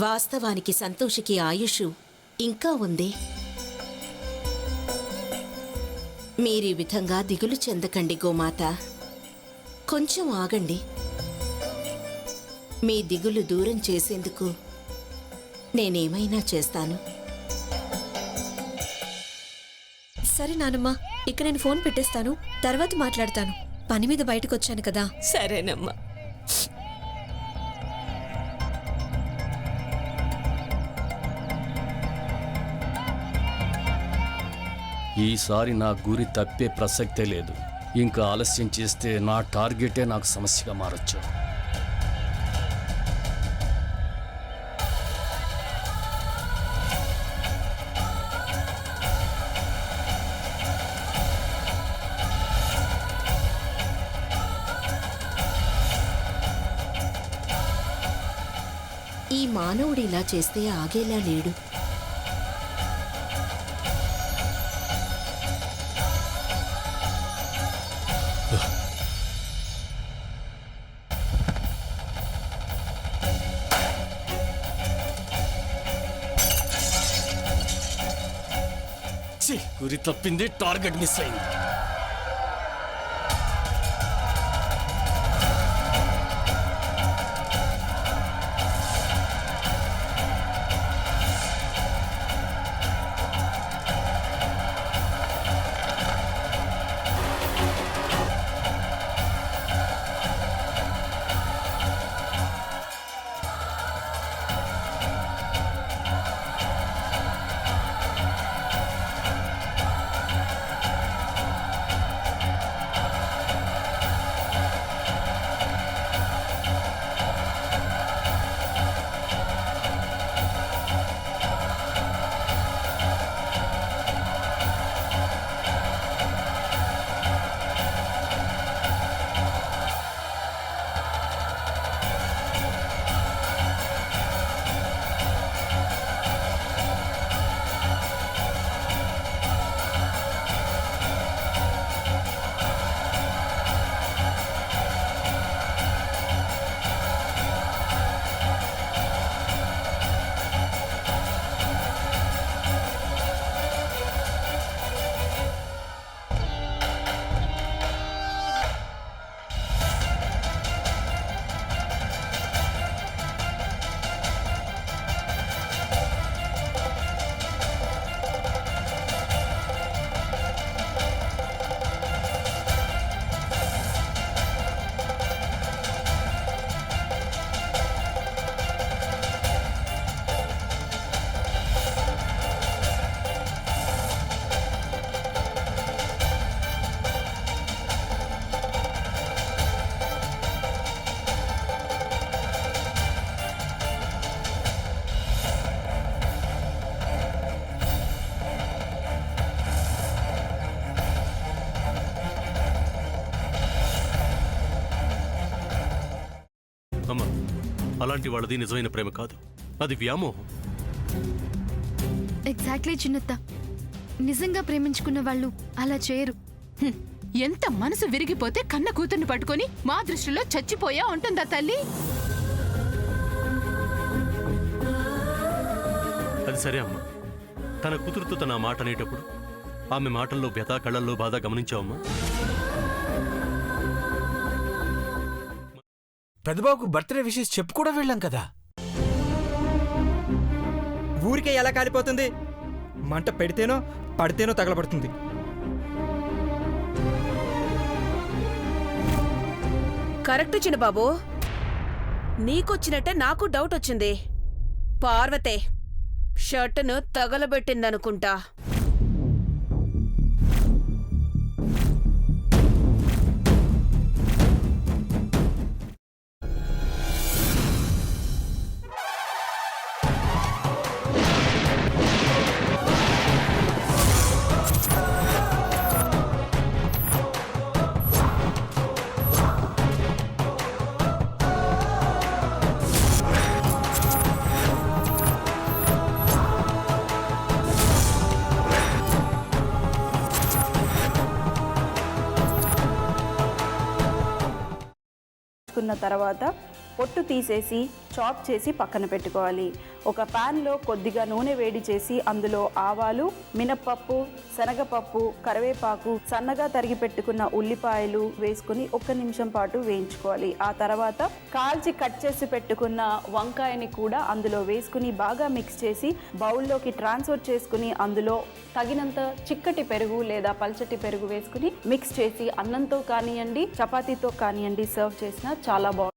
వాస్తవానికి సంతోషికి ఆయుష్ ఇంకా ఉంది. మీరీ విధంగా దిగులు చెందకండి గోమాత. కొంచెం ఆగండి. మీ దిగులు దూరం చేసేందుకు నేనేమైనా చేస్తాను. సరే నానమ్మ, ఇక నేను ఫోన్ పెట్టేస్తాను, తర్వాత మాట్లాడతాను. పని మీద బయటకు వచ్చాను కదా. సరేనమ్మా. ఈసారి నా గురి తప్పే ప్రసక్తే లేదు. ఇంకా ఆలస్యం చేస్తే నా టార్గెటే నాకు సమస్యగా మారొచ్చు. ఈ మానవుడు ఇలా చేస్తే ఆగేలా లేడు. గురి తప్పింది, టార్గెట్ మిస్ అయింది. అమ్మా, అలాంటి వాళ్ళది నిజమైన ప్రేమ కాదు, అది వ్యామోహం. ఎగ్జాక్ట్లీ చిన్నత్త. నిజంగా ప్రేమించుకున్న వాళ్ళు అలా చేయరు. ఎంత మనసు విరిగిపోతే కన్న కూతుర్ని పట్టుకొని మా దృష్టిలో చచ్చిపోయా ఉంటుందా తల్లి? అది సరే అమ్మా, తన కూతురుతో తన మాట అనేటప్పుడు ఆమె మాటల్లో వ్యథ, కళ్ళల్లో బాధ గమనించావమ్మా? పెద్దబాబుకు బర్త్డే విషెస్ చెప్పు కూడా వెళ్ళాం కదా. ఊరికే ఎలా కాలిపోతుంది? మంట పెడితేనో పడితేనో తగలబడుతుంది. కరెక్ట్ చిన్నబాబు, నీకొచ్చినట్టే నాకు డౌట్ వచ్చింది. పార్వతే షర్టును తగలబెట్టిందనుకుంటా. తర్వాత పొట్టు తీసేసి చాప్ చేసి పక్కన పెట్టుకోవాలి. ఒక ప్యాన్లో కొద్దిగా నూనె వేడి చేసి అందులో ఆవాలు, మినప్పప్పు, శనగపప్పు, కరివేపాకు, సన్నగా తరిగి పెట్టుకున్న ఉల్లిపాయలు వేసుకుని 1 నిమిషం పాటు వేయించుకోవాలి. ఆ తర్వాత కాల్చి కట్ చేసి పెట్టుకున్న వంకాయని కూడా అందులో వేసుకుని బాగా మిక్స్ చేసి బౌల్లోకి ట్రాన్స్ఫర్ చేసుకుని అందులో తగినంత చిక్కటి పెరుగు లేదా పల్చటి పెరుగు వేసుకుని మిక్స్ చేసి అన్నంతో కానివ్వండి, చపాతీతో కానివ్వండి సర్వ్ చేసినా చాలా బాగుంటుంది.